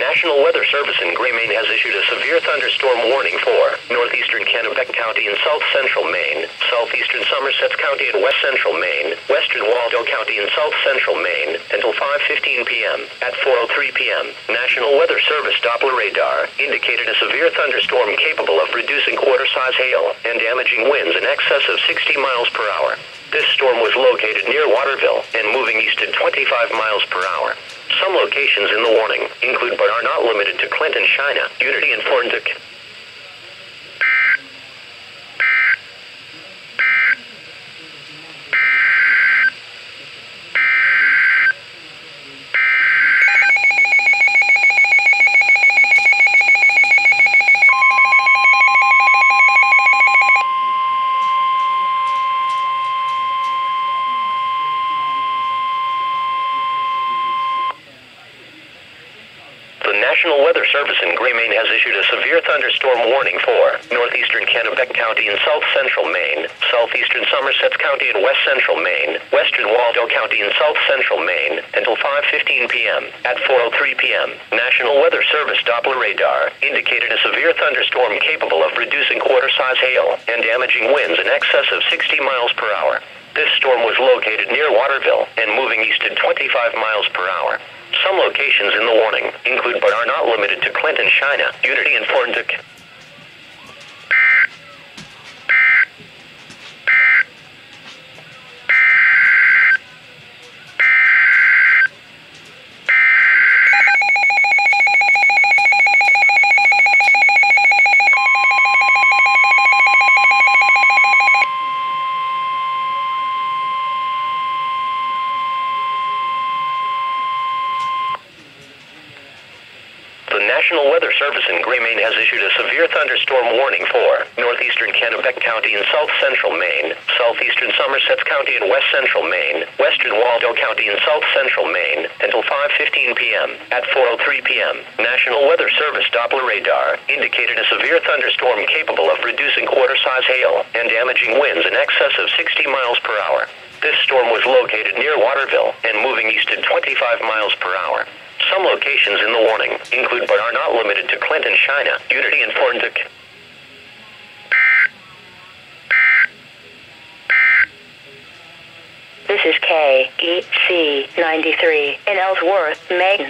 National Weather Service in Gray, Maine has issued a severe thunderstorm warning for northeastern Kennebec County and south central Maine, southeastern Somerset County and west central Maine, western Waldo County and south central Maine until 5:15 p.m. At 4:03 p.m., National Weather Service Doppler radar indicated a severe thunderstorm capable of reducing quarter-size hail and damaging winds in excess of 60 miles per hour. This storm was located near Waterville and moving east at 25 miles per hour. Some locations in the warning include but are not limited to Clinton, China, Unity, and Forensic. The National Weather Service in Gray, Maine has issued a severe thunderstorm warning for northeastern Kennebec County and south central Maine, southeastern Somerset County and west central Maine, western Waldo County and south central Maine until 5:15 p.m. At 4:03 p.m., National Weather Service Doppler radar indicated a severe thunderstorm capable of reducing quarter-size hail and damaging winds in excess of 60 miles per hour. This storm was located near Waterville and moving east at 25 miles per hour. Some locations in the warning include but are not limited to Clinton, China, Unity, and Forensic. The National Weather Service in Gray, Maine has issued a severe thunderstorm warning for northeastern Kennebec County and south central Maine, southeastern Somerset County and west central Maine, western Waldo County and south central Maine until 5:15 p.m. At 4:03 p.m., National Weather Service Doppler radar indicated a severe thunderstorm capable of reducing quarter-size hail and damaging winds in excess of 60 miles per hour. This storm was located near Waterville and moving east at 25 miles per hour. Some locations in the warning include but are not limited to Clinton, China, Unity, and Forensic. This is KEC 93 in Ellsworth, Maine.